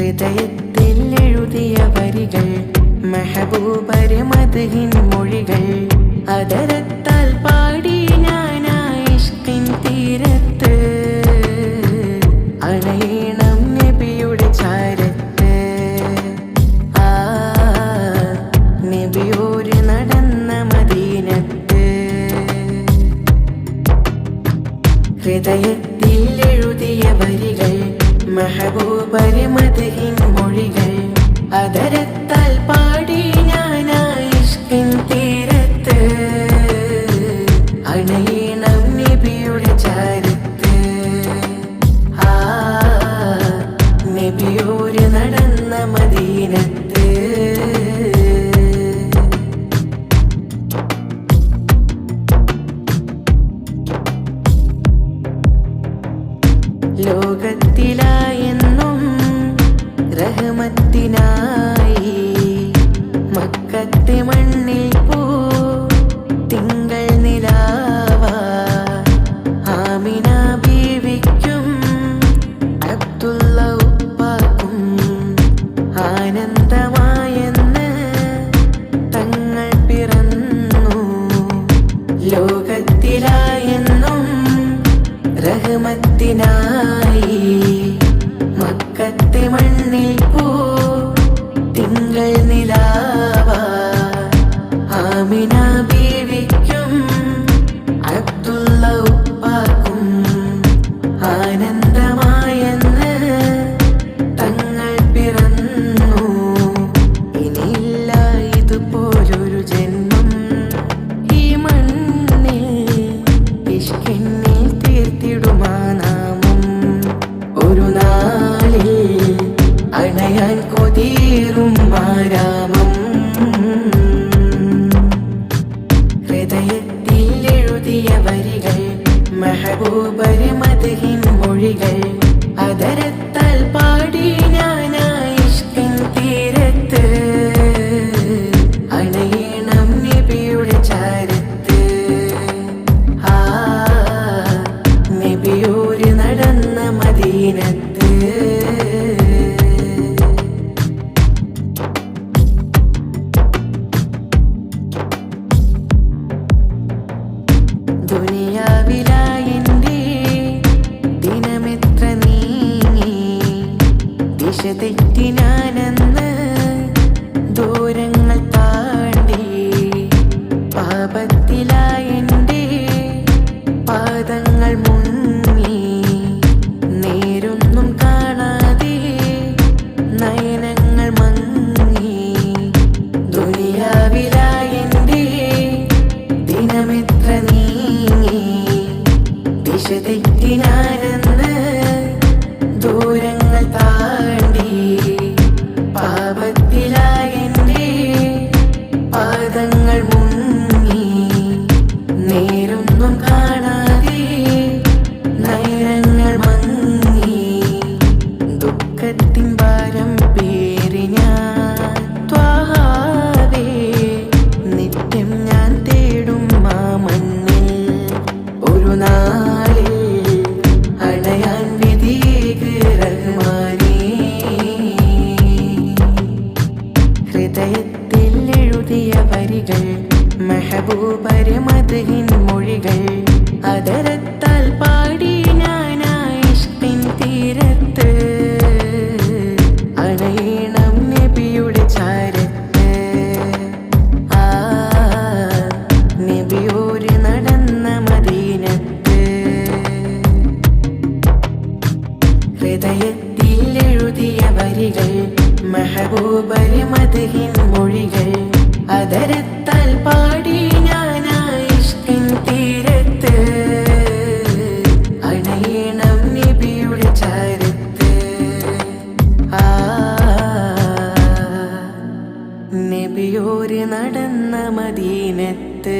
ഹൃദയത്തിൽ എഴുതിയ വരികൾ മെഹബൂബരെ മദ്ഹിൻ മൊഴികൾ അതരത്താൽ പാടി ഞാൻ ഇഷ്കിൻ തീരത്ത് അണയണം നബിയുടെ ചാരത്ത് നബിയോര് നടന്ന മദീനത്ത് ഹൃദയത്തിൽ എഴുതിയ വരികൾ മെഹബൂബരെ മദ്ഹിൻ മൊഴികൾ അതരത്താൽ പാടി ഞാൻ ഇഷ്കിൻ തീരത്ത് അണയണം നബിയുടെ ചാരത്ത് നബിയോര് നടന്ന മദീനത്ത് ലോകത്തിലായെന്നും റഹ്മത്തിനായി മക്കത്തെ മണ്ണിൽ പോ തിങ്കൾ നിലാവ ആമിന ബീവിക്കും അബ്ദുള്ള ഉപ്പാക്കും ആനന്ദമായെന്ന് തങ്ങൾ പിറന്നു ലോകത്തിലായെന്നും റഹ്മത്തിനായി മക്കത്തെ മണ്ണിൽ പോ തിങ്കൾ നിലാവ ആമിന ബീവിക്കും അബ്ദുള്ള ഉപ്പാക്കും ആനന്ദമായെന്ന് തങ്ങൾ പിറന്നു ഇനിയില്ല ഇതുപോലൊരു ജന്മം ഈ മണ്ണിൽ ഇഷ്കിന്നിൽ തീർത്തിടുമാ നാമം ഒരു നാളിൽ അണയാൻ കൊതിയേറും ആരാമം ഹൃദയത്തിൽ എഴുതിയ വരികൾ മെഹബൂബരെ മദ്ഹിൻ മൊഴികൾ അതരത്താൽ പാടി ഞാൻ ഇഷ്കിൻ തീരത്ത് അണയണം നബിയുടെ ചാരത്ത് നബിയോര് നടന്ന മദീനത്ത് ദുനിയാവിലായെന്റെ ദിനമെത്ര നീങ്ങി ദിശ തെറ്റി ഞാനെന്ന് ദൂരങ്ങൾ താണ്ടി പാപത്തിലായെന്റെ പാദങ്ങൾ മുങ്ങി നേരൊന്നും കാണാതെ നയനങ്ങൾ മങ്ങി ദുനിയാവിലായെന്റെ ദിനമെത്ര നീങ്ങി ദിശ തെറ്റി ഞാനെന്ന് ദൂരങ്ങൾ താണ്ടി പാപത്തിലായെന്റെ പാദങ്ങൾ മുങ്ങി നേരൊന്നും കാണാതെ നയനങ്ങൾ മങ്ങി ദുഃഖത്തിൻ ഭാരം പേറി ഞാൻ ത്വാഹാവേ നിത്യം ഞാൻ തേടും ആ മണ്ണിൽ ഒരു നാളിൽ അണയാൻ വിധിയേക് റഹ്മാനേ ഹൃദയത്തിൽ എഴുതിയ വരികൾ മെഹബൂബരെ മദ്ഹിൻ മൊഴികൾ അതരത്താൽ പാടി ഞാൻ ഇഷ്കിൻ തീരത്ത് അണയണം നബിയുടെ ചാരത്ത് നബിയോര് നടന്ന മദീനത്ത് ഹൃദയത്തിൽ എഴുതിയ വരികൾ മെഹബൂബരെ മദ്ഹിൻ മൊഴികൾ അതരത്താൽ പാടി ഞാൻ ഇഷ്കിൻ തീരത്ത് അണയണം നബിയുടെ ചാരത്ത് നബിയോര് നടന്ന മദീനത്ത്